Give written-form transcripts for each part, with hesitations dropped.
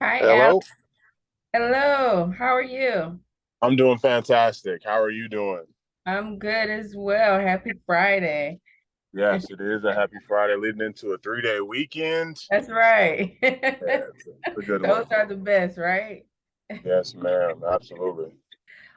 Hi, Al. Hello. Hello. How are you? I'm doing fantastic. How are you doing? I'm good as well. Happy Friday. Yes, it is a happy Friday leading into a 3-day weekend. That's right. Yeah, it's a good Those one. are the best, right? Yes, ma'am. Absolutely.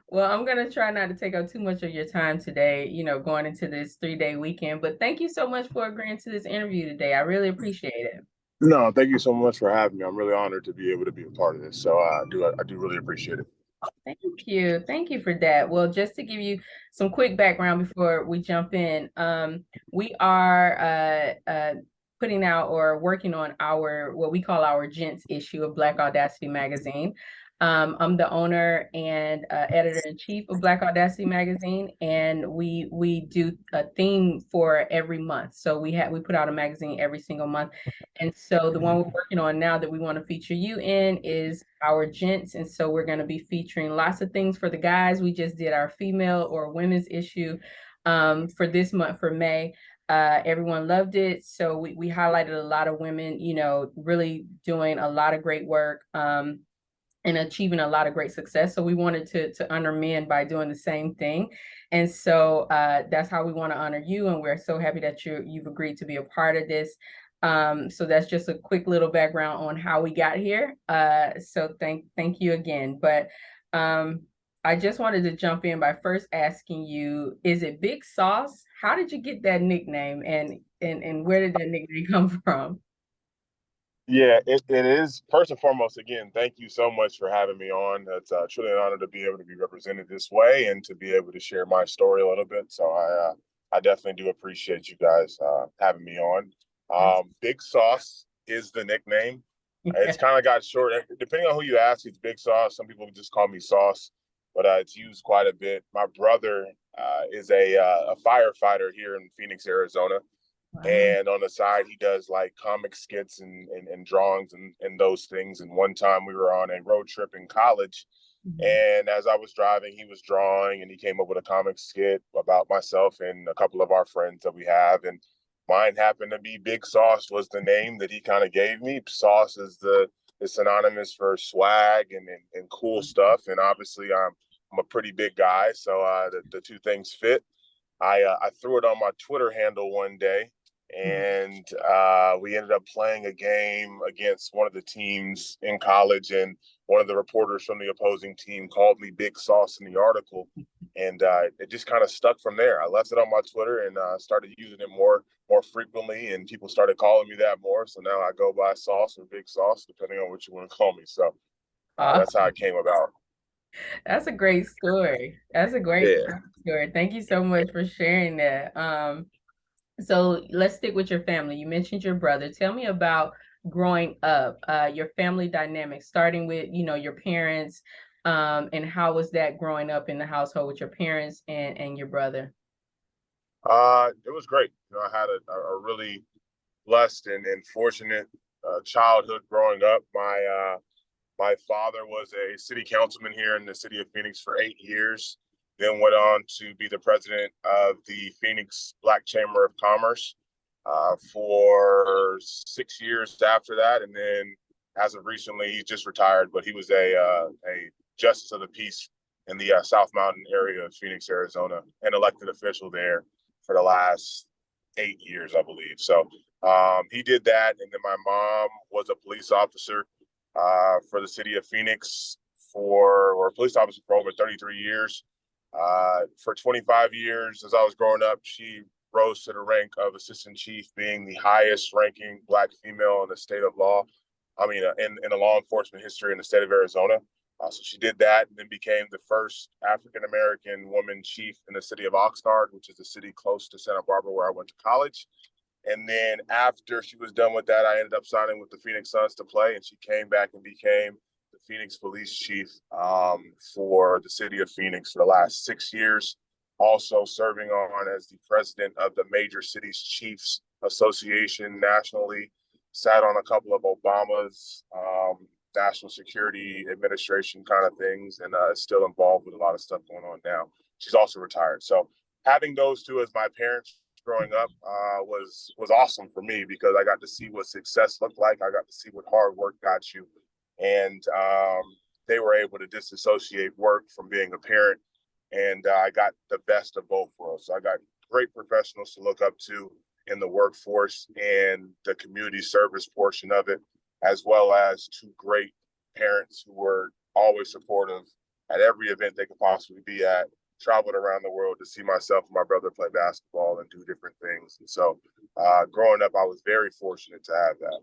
Well, I'm gonna try not to take up too much of your time today, going into this 3-day weekend. But thank you so much for agreeing to this interview today. I really appreciate it. No, thank you so much for having me. I'm really honored to be able to be a part of this. So I do really appreciate it. Thank you. Thank you for that. Well, just to give you some quick background before we jump in, we are putting out or working on our what we call our Gents issue of Black Audacity magazine. I'm the owner and editor-in-chief of Black Audacity magazine, and we do a theme for every month. So we put out a magazine every single month, and so the one we're working on now that we want to feature you in is our gents. And so we're going to be featuring lots of things for the guys. We just did our female or women's issue for this month for May. Everyone loved it. So we highlighted a lot of women, really doing a lot of great work. And achieving a lot of great success. So we wanted to honor men by doing the same thing. And so that's how we want to honor you. And we're so happy that you've agreed to be a part of this. So that's just a quick little background on how we got here. So thank you again. But I just wanted to jump in by first asking you, is it Big Sauce? How did you get that nickname and where did that nickname come from? Yeah, it is. First and foremost, again, thank you so much for having me on. It's truly an honor to be able to be represented this way and to be able to share my story a little bit. So I definitely do appreciate you guys having me on. Big Sauce is the nickname. It's Yeah. kind of got short. Depending on who you ask, it's Big Sauce. Some people just call me Sauce, but it's used quite a bit. My brother is a firefighter here in Phoenix, Arizona, Wow. and on the side he does like comic skits and drawings and those things. And one time we were on a road trip in college, Mhm. and as I was driving he was drawing, and he came up with a comic skit about myself and a couple of our friends that we have, and mine happened to be Big Sauce was the name that he kind of gave me. Sauce is synonymous for swag and cool stuff, and obviously I'm a pretty big guy, so the two things fit. I threw it on my Twitter handle one day, and we ended up playing a game against one of the teams in college, and one of the reporters from the opposing team called me Big Sauce in the article, and it just kind of stuck from there. I left it on my Twitter and started using it more frequently, and people started calling me that more. So now I go by Sauce or Big Sauce, depending on what you want to call me. So that's how Awesome. it came about. That's a great story. That's a great Yeah. story. Thank you so much for sharing that. So let's stick with your family. You mentioned your brother. Tell me about growing up, your family dynamics, starting with, your parents, and how was that growing up in the household with your parents and your brother? It was great. I had a really blessed and fortunate childhood growing up. My father was a city councilman here in the city of Phoenix for 8 years, then went on to be the president of the Phoenix Black Chamber of Commerce for 6 years after that, and then as of recently, he just retired. But he was a justice of the peace in the South Mountain area of Phoenix, Arizona, an elected official there for the last 8 years, I believe. So he did that, and then my mom was a police officer for the city of Phoenix or a police officer for over 33 years. For 25 years, as I was growing up, she rose to the rank of assistant chief, being the highest ranking Black female in the state of law. I mean, in the law enforcement history in the state of Arizona. So she did that and then became the first African American woman chief in the city of Oxnard, which is a city close to Santa Barbara where I went to college. And then after she was done with that, I ended up signing with the Phoenix Suns to play, and she came back and became the Phoenix police chief for the city of Phoenix for the last 6 years. Also serving on as the president of the Major Cities Chiefs Association nationally. Sat on a couple of Obama's national security administration kind of things, and is still involved with a lot of stuff going on now. She's also retired. So having those two as my parents growing up was awesome for me, because I got to see what success looked like. I got to see what hard work got you, and they were able to disassociate work from being a parent. And I got the best of both worlds. So I got great professionals to look up to in the workforce and the community service portion of it, as well as two great parents who were always supportive at every event they could possibly be at, traveled around the world to see myself and my brother play basketball and do different things. And so growing up, I was very fortunate to have that.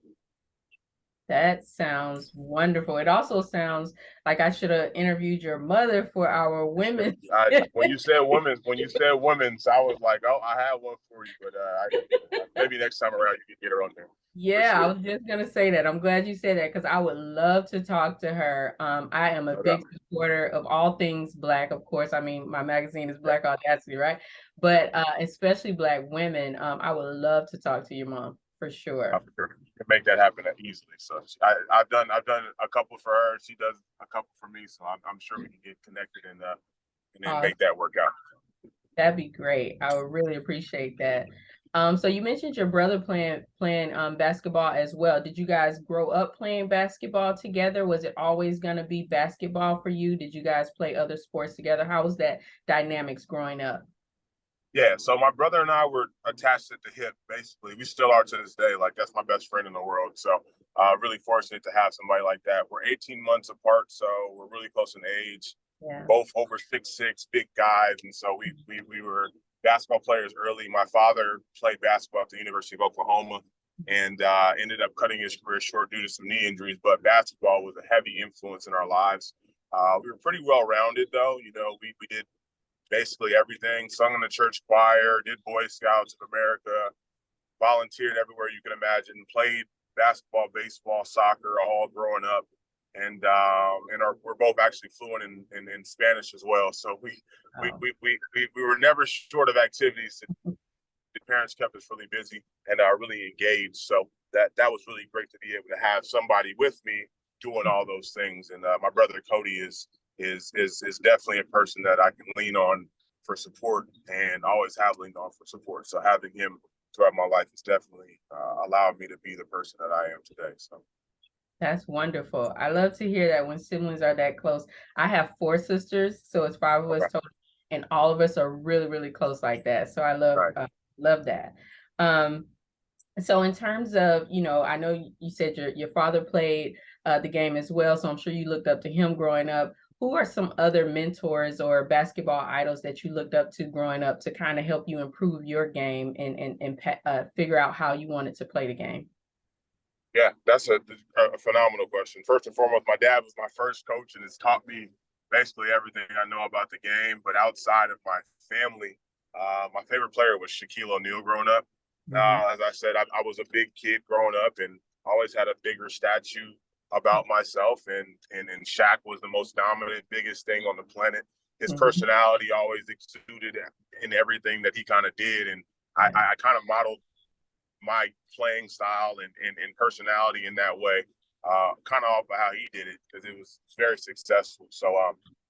That sounds wonderful. It also sounds like I should have interviewed your mother for our women. When you said women's, I was like, oh, I have one for you, but maybe next time around you can get her on there. Yeah, Sure. I was just gonna say that. I'm glad you said that because I would love to talk to her. I am a big supporter of all things Black, of course. I mean, my magazine is Black Audacity, right? But especially Black women. I would love to talk to your mom for sure. Can make that happen easily. So I've done a couple for her. She does a couple for me. So I'm sure we can get connected and then make that work out. That'd be great. I would really appreciate that. So you mentioned your brother playing basketball as well. Did you guys grow up playing basketball together? Was it always going to be basketball for you? Did you guys play other sports together? How was that dynamics growing up? Yeah, so my brother and I were attached at the hip, basically. We still are to this day. Like, that's my best friend in the world. So really fortunate to have somebody like that. We're 18 months apart, so we're really close in age. Yeah. Both over 6'6", big guys. And so we were basketball players early. My father played basketball at the University of Oklahoma and ended up cutting his career short due to some knee injuries. But basketball was a heavy influence in our lives. We were pretty well-rounded, though. You know, we did basically everything, sung in the church choir, did Boy Scouts of America, volunteered everywhere you can imagine, played basketball, baseball, soccer, all growing up. And we're both actually fluent in Spanish as well. So we were never short of activities. The parents kept us really busy and really engaged. So that was really great to be able to have somebody with me doing all those things. And my brother Cody is definitely a person that I can lean on for support and always have leaned on for support. So having him throughout my life has definitely allowed me to be the person that I am today. So that's wonderful. I love to hear that when siblings are that close. I have 4 sisters, so it's 5 of us total, and all of us are really, really close like that. So I love that. So in terms of, you know, I know you said your father played the game as well, so I'm sure you looked up to him growing up. Who are some other mentors or basketball idols that you looked up to growing up to kind of help you improve your game and figure out how you wanted to play the game? Yeah, that's a phenomenal question. First and foremost, my dad was my first coach and has taught me basically everything I know about the game. But outside of my family, my favorite player was Shaquille O'Neal growing up. As I said, I was a big kid growing up and always had a bigger statue about myself. And Shaq was the most dominant, biggest thing on the planet. His personality always exuded in everything that he kind of did. And I kind of modeled my playing style and personality in that way, kind of off of how he did it because it was very successful. So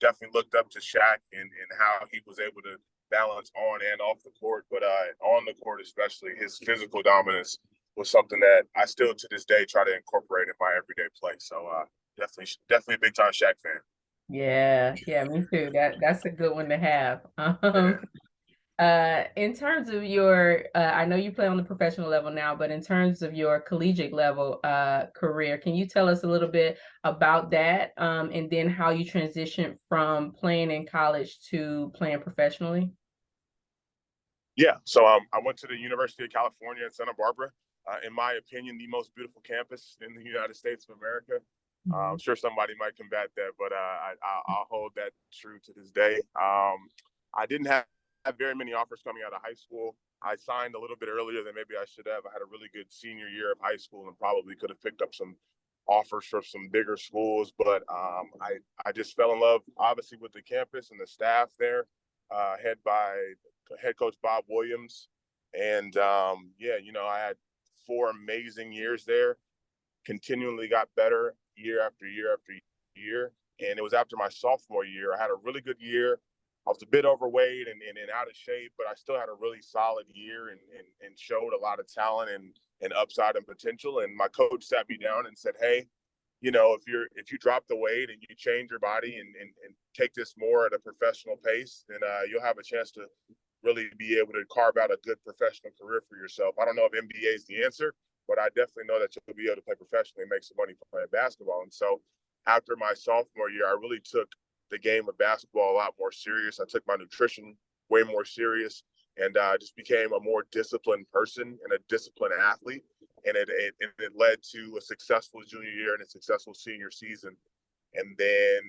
definitely looked up to Shaq and how he was able to balance on and off the court, but on the court especially, his physical dominance was something that I still to this day try to incorporate in my everyday play. So definitely a big time Shaq fan. Yeah, me too. That's a good one to have. In terms of your, I know you play on the professional level now, but in terms of your collegiate level career, can you tell us a little bit about that, and then how you transitioned from playing in college to playing professionally? Yeah, so I went to the University of California at Santa Barbara. In my opinion, the most beautiful campus in the United States of America. I'm sure somebody might combat that, but I'll hold that true to this day. I didn't have very many offers coming out of high school. I signed a little bit earlier than maybe I should have. I had a really good senior year of high school and probably could have picked up some offers from some bigger schools, but I just fell in love, obviously, with the campus and the staff there, head by head coach Bob Williams. And yeah, you know, I had 4 amazing years there, continually got better year after year after year. And it was after my sophomore year, I had a really good year. I was a bit overweight and out of shape, but I still had a really solid year and showed a lot of talent and upside and potential. And my coach sat me down and said, hey, if you drop the weight and you change your body and take this more at a professional pace, then you'll have a chance to really be able to carve out a good professional career for yourself. I don't know if NBA is the answer, but I definitely know that you'll be able to play professionally and make some money playing basketball. And so after my sophomore year, I really took the game of basketball a lot more serious. I took my nutrition way more serious, and just became a more disciplined person and a disciplined athlete. And it led to a successful junior year and a successful senior season. And then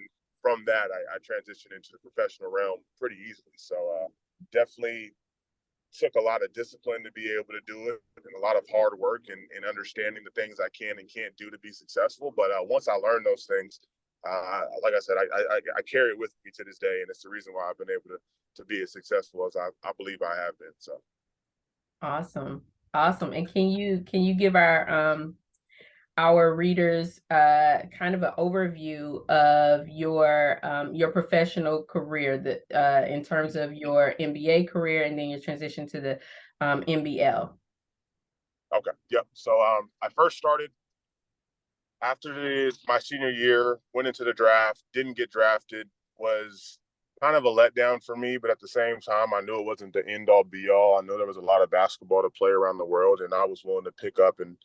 from that, I transitioned into the professional realm pretty easily. So definitely took a lot of discipline to be able to do it, and a lot of hard work and understanding the things I can and can't do to be successful. But once I learned those things, like I said, I carry it with me to this day, and it's the reason why I've been able to be as successful as I believe I have been. So Awesome. Awesome. And can you give our readers kind of an overview of your professional career, that in terms of your NBA career and then your transition to the NBL? okay, yep. So I first started after my senior year, went into the draft, didn't get drafted, was kind of a letdown for me, but at the same time, I knew it wasn't the end all be all. I know there was a lot of basketball to play around the world, and I was willing to pick up and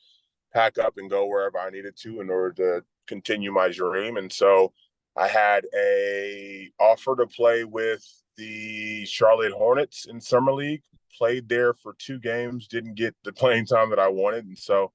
pack up and go wherever I needed to in order to continue my dream. And so I had a offer to play with the Charlotte Hornets in summer league, played there for 2 games, didn't get the playing time that I wanted. And so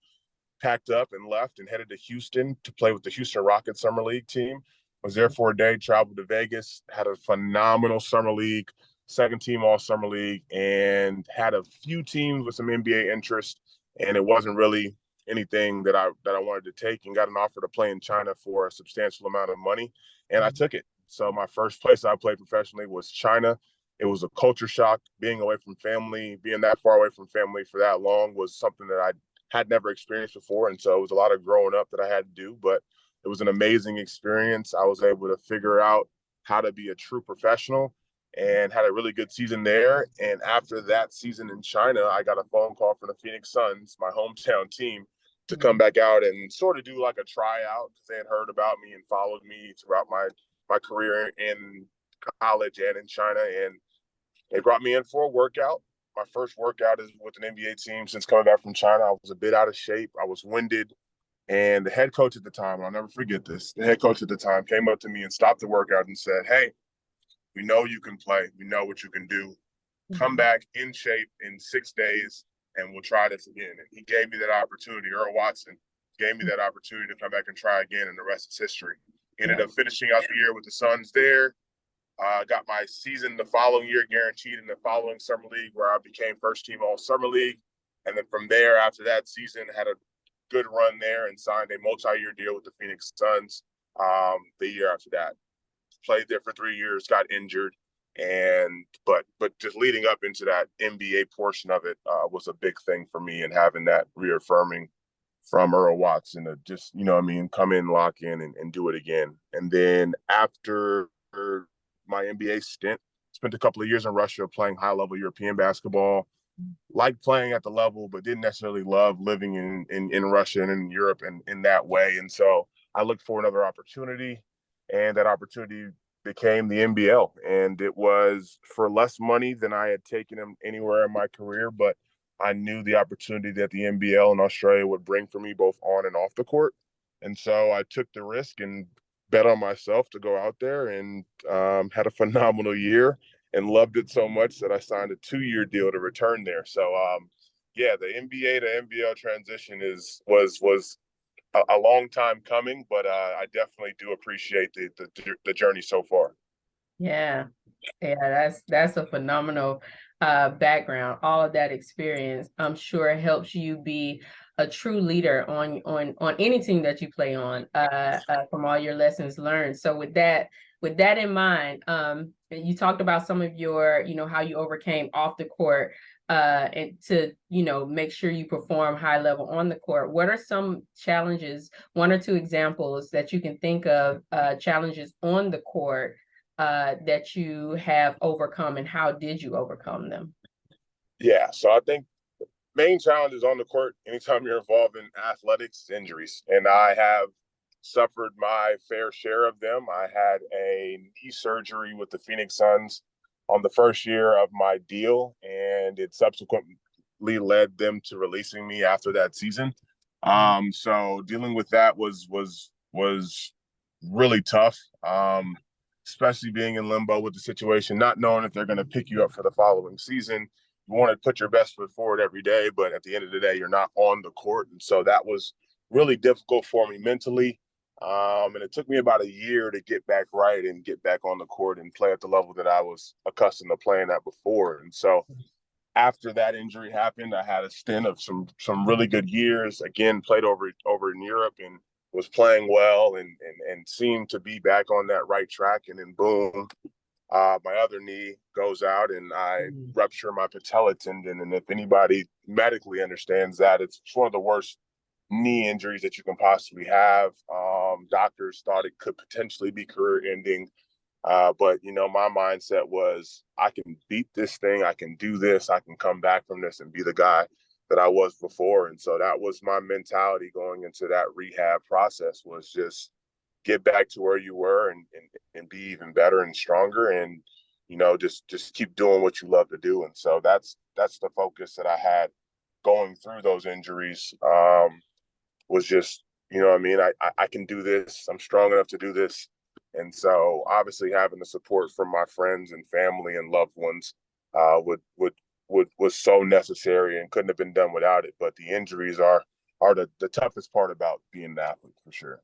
packed up and left and headed to Houston to play with the Houston Rockets summer league team. Was there for a day, traveled to Vegas, had a phenomenal summer league, second team all summer league, and had a few teams with some NBA interest. And it wasn't really anything that I wanted to take, and got an offer to play in China for a substantial amount of money, and I took it. So my first place I played professionally was China. It was a culture shock. Being away from family, being that far away from family for that long was something that I had never experienced before. And so it was a lot of growing up that I had to do, but it was an amazing experience. I was able to figure out how to be a true professional and had a really good season there. And after that season in China, I got a phone call from the Phoenix Suns, my hometown team, to come back out and sort of do like a tryout, because they had heard about me and followed me throughout my career in college and in China. And they brought me in for a workout. My first workout is with an NBA team since coming back from China. I was a bit out of shape. I was winded. And the head coach at the time, and I'll never forget this, the head coach at the time came up to me and stopped the workout and said, "Hey, we know you can play. We know what you can do. Come back in shape in 6 days and we'll try this again." And he gave me that opportunity. Earl Watson gave me that opportunity to come back and try again, and the rest is history. Ended up finishing out the year with the Suns there. Got my season the following year guaranteed in the following summer league, where I became first team all summer league. And then from there, after that season, had a good run there and signed a multi-year deal with the Phoenix Suns the year after that. Played there for 3 years, got injured, and but just leading up into that NBA portion of it was a big thing for me, and having that reaffirming from Earl Watson to just, come in, lock in, and do it again. And then after my NBA stint, spent a couple of years in Russia playing high-level European basketball. Liked playing at the level, but didn't necessarily love living in Russia and in Europe and in that way. And so I looked for another opportunity, and that opportunity became the NBL. And it was for less money than I had taken anywhere in my career, but I knew the opportunity that the NBL in Australia would bring for me both on and off the court. And so I took the risk and bet on myself to go out there, and had a phenomenal year and loved it so much that I signed a 2-year deal to return there. So yeah, the NBA to NBL transition was a long time coming, but I definitely do appreciate the journey so far. Yeah, yeah, that's a phenomenal background. All of that experience, I'm sure, helps you be a true leader on any team that you play on, from all your lessons learned. So with that in mind, you talked about some of your, how you overcame off the court, and to, make sure you perform high level on the court. What are some challenges, one or two examples that you can think of, challenges on the court that you have overcome, and how did you overcome them? Yeah, so I think main challenges on the court anytime you're involved in athletics, injuries. And I have suffered my fair share of them. I had a knee surgery with the Phoenix Suns on the first year of my deal, and it subsequently led them to releasing me after that season. So dealing with that was really tough, especially being in limbo with the situation, not knowing if they're going to pick you up for the following season. You want to put your best foot forward every day, but at the end of the day, you're not on the court, and so that was really difficult for me mentally. And it took me about a year to get back right and get back on the court and play at the level that I was accustomed to playing at before. And so after that injury happened, I had a stint of some really good years. Again, played over in Europe and was playing well and seemed to be back on that right track. And then boom, my other knee goes out and I rupture my patella tendon. And if anybody medically understands that, it's one of the worst knee injuries that you can possibly have. Doctors thought it could potentially be career ending. But, you know, my mindset was I can beat this thing. I can do this. I can come back from this and be the guy that I was before. And so that was my mentality going into that rehab process, was just get back to where you were and be even better and stronger. And, you know, just keep doing what you love to do. And so that's the focus that I had going through those injuries, was just, you know what I mean? I can do this. I'm strong enough to do this. And so obviously having the support from my friends and family and loved ones was so necessary and couldn't have been done without it. But the injuries are the toughest part about being an athlete, for sure.